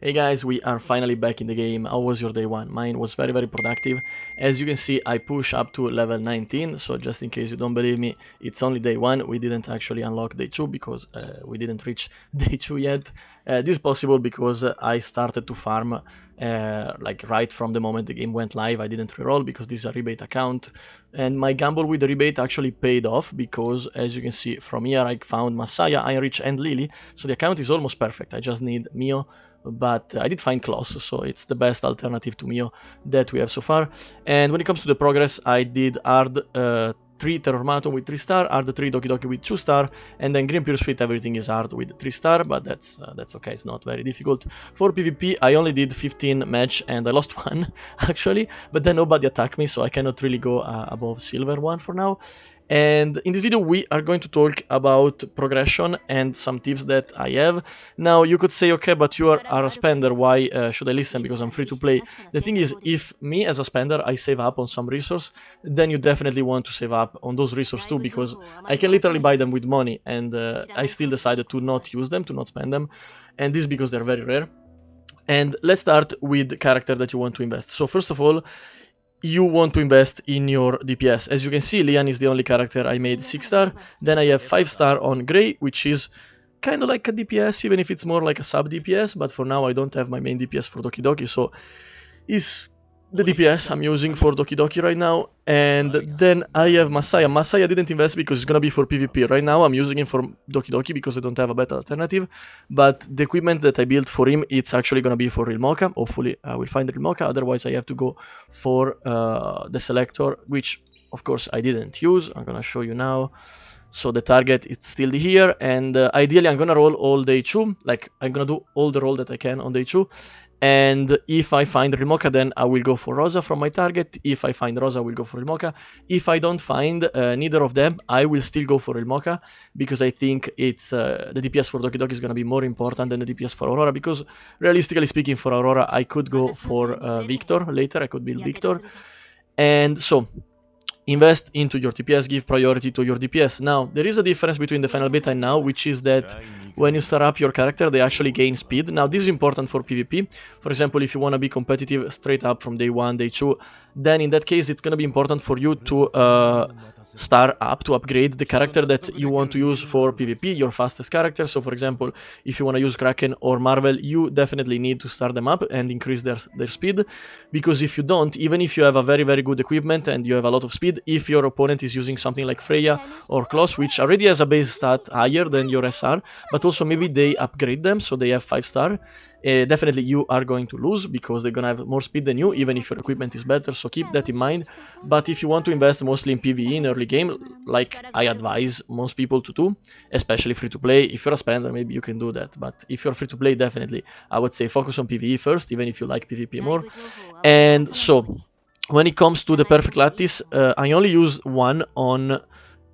Hey guys, we are finally back in the game. How was your day one? Mine was very productive. As you can see, I push up to level 19, so just in case you don't believe me, it's only day one. We didn't actually unlock day 2 because we didn't reach day 2 yet. This is possible because I started to farm like right from the moment the game went live. I didn't reroll because this is a rebate account, and my gamble with the rebate actually paid off because, as you can see from here, I found Masaya, Heinrich and Lily, so the account is almost perfect. I just need Mio, but I did find Kloss, so it's the best alternative to Mio that we have so far. And when it comes to the progress, I did hard 3 Terrormaton with 3 star, hard 3 Doki Doki with 2 star, and then Green Pursuit everything is hard with 3 star, but that's okay, it's not very difficult. For PvP, I only did 15 match and I lost 1 actually, but then nobody attacked me, so I cannot really go above silver 1 for now. And in this video we are going to talk about progression and some tips that I have. Now you could say, okay, but you are a spender, why should I listen, because I'm free to play? The thing is, if me as a spender I save up on some resource, then you definitely want to save up on those resources too, because I can literally buy them with money, and I still decided to not use them, to not spend them, and this is because they're very rare. And let's start with the character that you want to invest. So first of all, you want to invest in your DPS. As you can see, Lian is the only character I made 6 star. Then I have 5 star on Grey, which is kind of like a DPS, even if it's more like a sub DPS. But for now, I don't have my main DPS for Doki Doki, so is the DPS I'm using for Doki Doki right now. And then I have Masaya. Masaya didn't invest because it's gonna be for PvP. Right now I'm using him for Doki Doki because I don't have a better alternative. But the equipment that I built for him, it's actually gonna be for Real Mocha. Hopefully I will find Real Mocha, otherwise I have to go for the selector, which of course I didn't use. I'm gonna show you now. So the target is still here, and ideally I'm gonna roll all day 2. Like, I'm gonna do all the roll that I can on day 2. And if I find Rimoka, then I will go for Rosa from my target. If I find Rosa, I will go for Rimoka. If I don't find neither of them, I will still go for Rimoka, because I think it's the DPS for Doki Doki is going to be more important than the DPS for Aurora, because realistically speaking, for Aurora, I could go for Victor later. I could build Victor. And so, invest into your DPS, give priority to your DPS. Now, there is a difference between the final beta and now, which is that when you start up your character, they actually gain speed. Now, this is important for PvP. For example, if you want to be competitive straight up from day 1, day 2, then in that case, it's going to be important for you to start up, to upgrade the character that you want to use for PvP, your fastest character. So, for example, if you want to use Kraken or Marvell, you definitely need to start them up and increase their speed. Because if you don't, even if you have a very good equipment and you have a lot of speed, if your opponent is using something like Freya or Kloss, which already has a base stat higher than your SR, but also maybe they upgrade them so they have 5 star, definitely you are going to lose because they're gonna have more speed than you, even if your equipment is better, so keep that in mind. But if you want to invest mostly in PvE in early game, like I advise most people to do, especially free to play, if you're a spender maybe you can do that, but if you're free to play, definitely I would say focus on PvE first, even if you like PvP more. And so, when it comes to the perfect lattice, I only use one on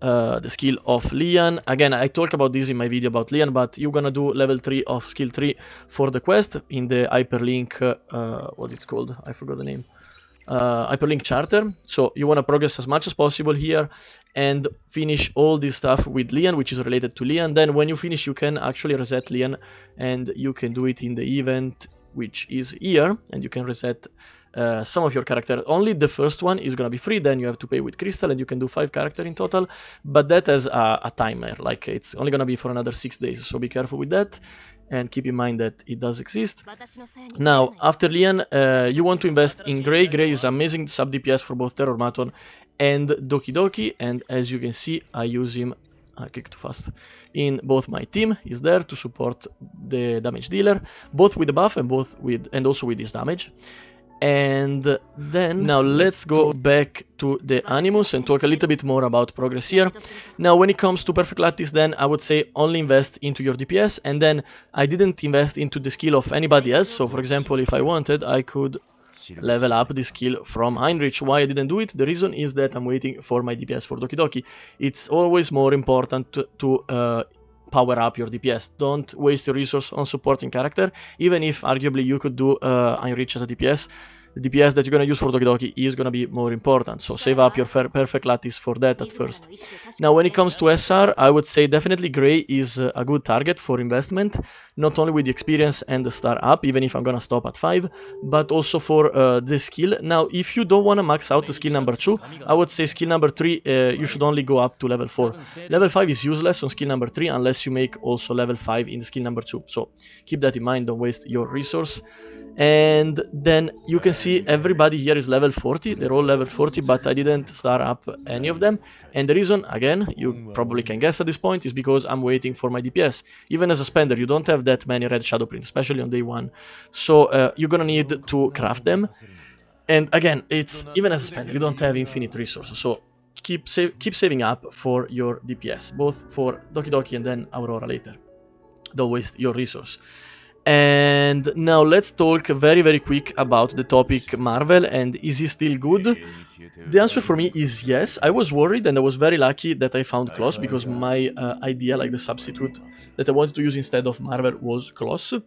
the skill of Lian. Again, I talked about this in my video about Lian, but you're gonna do level 3 of skill 3 for the quest in the hyperlink, what it's called, I forgot the name, hyperlink charter. So you want to progress as much as possible here and finish all this stuff with Lian, which is related to Lian. Then when you finish, you can actually reset Lian, and you can do it in the event, which is here, and you can reset some of your character. Only the first one is gonna be free, then you have to pay with crystal, and you can do 5 characters in total, but that has a timer, like it's only gonna be for another 6 days, so be careful with that and keep in mind that it does exist. Now, after Lian, you want to invest in Grey. Grey is amazing sub DPS for both Terrormaton and Doki Doki, and as you can see, I use him, I clicked too fast, in both my team. He's there to support the damage dealer, both with the buff and also with his damage. And then now let's go back to the Animus and talk a little bit more about progress here. Now, when it comes to perfect lattice, then I would say only invest into your DPS, and then I didn't invest into the skill of anybody else. So for example, if I wanted, I could level up the skill from Heinrich. Why I didn't do it? The reason is that I'm waiting for my DPS for Doki Doki. It's always more important to power up your DPS. Don't waste your resource on supporting character, even if arguably you could do Heinrich as a DPS. the DPS that you're gonna use for Doki Doki is gonna be more important. So save up your perfect lattice for that at first. Now, when it comes to SR, I would say definitely Gray is a good target for investment, not only with the experience and the star up, even if I'm gonna stop at 5, but also for the skill. Now, if you don't wanna max out the skill number 2, I would say skill number 3, you should only go up to level 4. Level 5 is useless on skill number 3 unless you make also level 5 in the skill number 2. So keep that in mind, don't waste your resource. And then you can see everybody here is level 40, they're all level 40, but I didn't star up any of them. And the reason, again, you probably can guess at this point, is because I'm waiting for my DPS. Even as a spender, you don't have that many red shadow prints, especially on day 1. So you're gonna need to craft them. And again, it's even as a spender, you don't have infinite resources. So keep saving up for your DPS, both for Doki Doki and then Aurora later. Don't waste your resource. And now let's talk very quick about the topic Marvell, and is he still good? The answer for me is yes. I was worried and I was very lucky that I found Kloss, because my idea, like the substitute that I wanted to use instead of Marvell, was Kloss.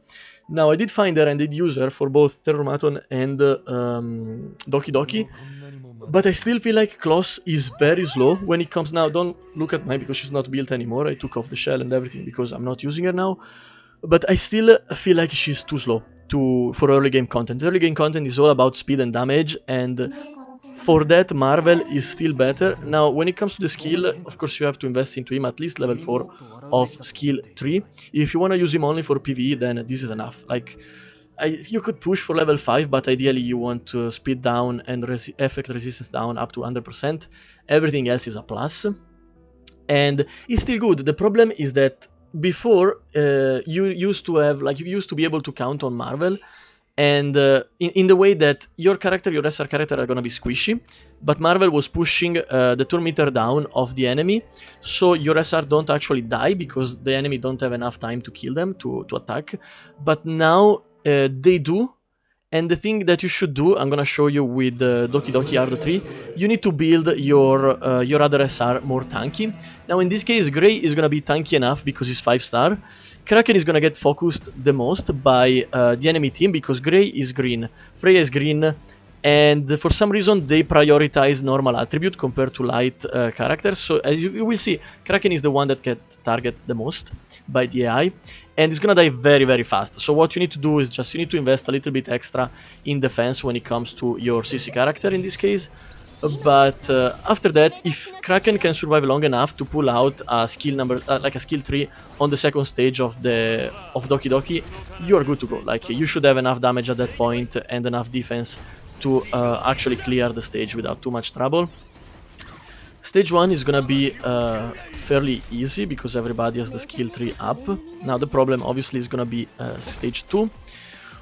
Now I did find her and did use her for both Terromaton and Doki Doki, but I still feel like Kloss is very slow when it comes. Now don't look at mine because she's not built anymore. I took off the shell and everything because I'm not using her now. But I still feel like she's too slow for early game content. Early game content is all about speed and damage, and for that Marvell is still better. Now when it comes to the skill, of course you have to invest into him at least level 4 of skill 3. If you want to use him only for PvE, then this is enough. Like, you could push for level 5, but ideally you want to speed down and effect resistance down up to 100%. Everything else is a plus. And it's still good. The problem is that before you used to have, like, you used to be able to count on Marvell, and in the way that your character, your SR character, are gonna be squishy, but Marvell was pushing the turn meter down of the enemy, so your SR don't actually die because the enemy don't have enough time to kill them, to attack. But now they do. And the thing that you should do, I'm gonna show you with Doki Doki Hard 3, you need to build your other SR more tanky. Now in this case, Gray is gonna be tanky enough because he's 5-star. Kraken is gonna get focused the most by the enemy team because Gray is green, Freya is green, and for some reason they prioritize normal attribute compared to light characters. So as you will see, Kraken is the one that gets targeted the most by the AI, and it's gonna die very fast. So what you need to do is just you need to invest a little bit extra in defense when it comes to your CC character in this case. But after that, if Kraken can survive long enough to pull out a skill number, like a skill 3 on the second stage of Doki Doki, you are good to go. Like, you should have enough damage at that point and enough defense to actually clear the stage without too much trouble. Stage 1 is gonna be fairly easy because everybody has the skill 3 up. Now the problem obviously is gonna be stage 2.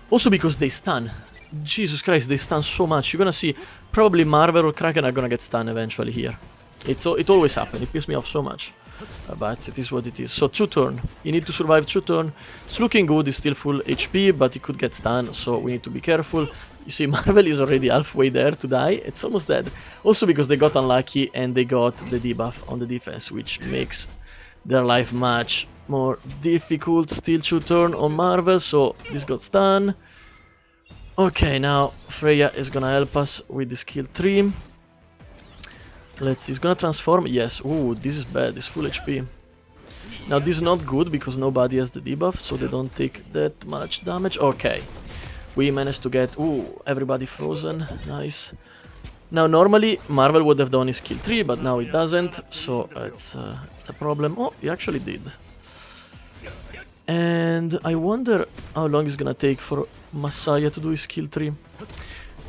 Also because they stun. Jesus Christ, they stun so much. You're gonna see probably Marvel or Kraken are gonna get stunned eventually here. It always happens. It pisses me off so much. But it is what it is. So 2 turn. You need to survive 2 turn. It's looking good. It's still full HP, but it could get stunned. So we need to be careful. You see, Marvel is already halfway there to die. It's almost dead. Also because they got unlucky and they got the debuff on the defense, which makes their life much more difficult. Still 2 turn on Marvel, so this got stunned. Okay, now Freya is gonna help us with the skill 3. Let's see, it's gonna transform. Yes, ooh, this is bad, it's full HP. Now this is not good because nobody has the debuff, so they don't take that much damage. Okay. We managed to get, ooh, everybody frozen, nice. Now normally Marvel would have done his skill 3, but now it doesn't, so it's a problem. Oh, he actually did. And I wonder how long it's gonna take for Messiah to do his skill 3.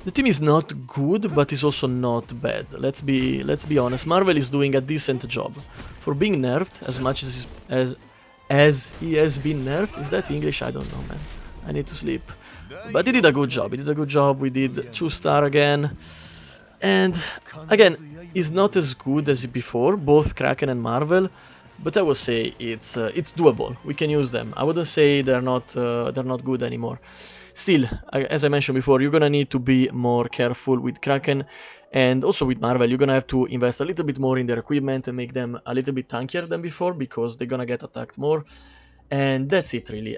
The team is not good, but it's also not bad. Let's be honest. Marvel is doing a decent job for being nerfed as much as he has been nerfed. Is that English? I don't know, man. I need to sleep. But he did a good job. He did a good job. We did 2-star again. And again, he's not as good as before, both Kraken and Marvel. But I would say it's doable. We can use them. I wouldn't say they're not good anymore. Still, as I mentioned before, you're gonna need to be more careful with Kraken, and also with Marvel. You're gonna have to invest a little bit more in their equipment and make them a little bit tankier than before because they're gonna get attacked more. And that's it, really.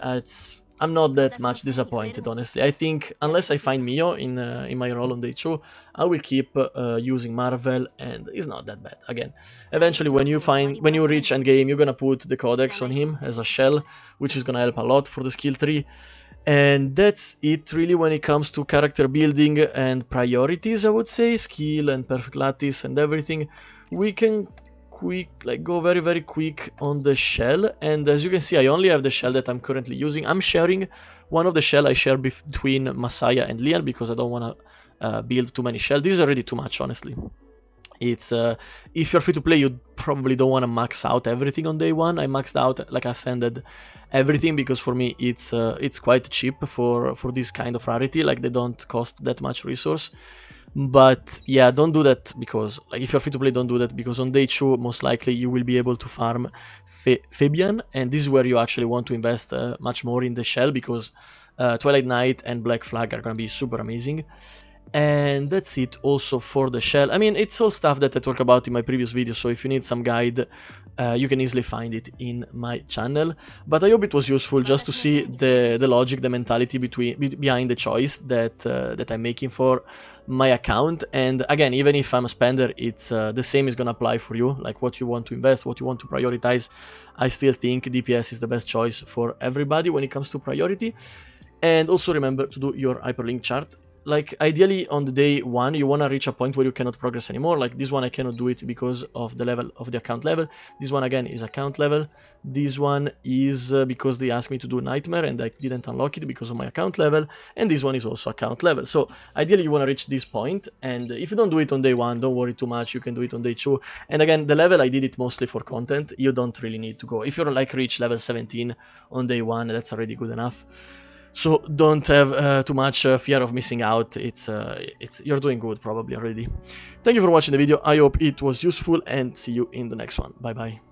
I'm not that much disappointed, honestly. I think unless I find Mio in my role on day 2, I will keep using Marvell, and it's not that bad. Again, eventually when you reach endgame, you're gonna put the Codex on him as a shell, which is gonna help a lot for the skill tree. And that's it really when it comes to character building and priorities, I would say. Skill and perfect lattice and everything. We can go very quick on the shell, and as you can see, I only have the shell that I'm currently using. I'm sharing one of the shell I share between Masaya and Lian because I don't want to build too many shells. This is already too much, honestly. It's if you're free to play, you probably don't want to max out everything on day 1. I maxed out, like, ascended everything because for me it's quite cheap for this kind of rarity. Like, they don't cost that much resource. But yeah, don't do that because, like, if you're free to play, don't do that because on day 2 most likely you will be able to farm Fabian, and this is where you actually want to invest much more in the shell because Twilight Knight and Black Flag are gonna be super amazing. And that's it also for the shell. I mean, it's all stuff that I talked about in my previous video, so if you need some guide, you can easily find it in my channel. But I hope it was useful just to see the logic, the mentality behind the choice that I'm making for my account. And again, even if I'm a spender, it's the same is gonna apply for you. Like, what you want to invest, what you want to prioritize. I still think DPS is the best choice for everybody when it comes to priority. And also remember to do your hyperlink chart. Like, ideally on the day 1 you want to reach a point where you cannot progress anymore. Like this one I cannot do it because of the level of the account level. This one again is account level. This one is because they asked me to do nightmare and I didn't unlock it because of my account level. And this one is also account level. So ideally you want to reach this point, and if you don't do it on day 1, don't worry too much, you can do it on day 2. And again, the level I did it mostly for content. You don't really need to go. If you're like reach level 17 on day 1, that's already good enough. So don't have too much fear of missing out. You're doing good probably already. Thank you for watching the video. I hope it was useful and see you in the next one. Bye bye.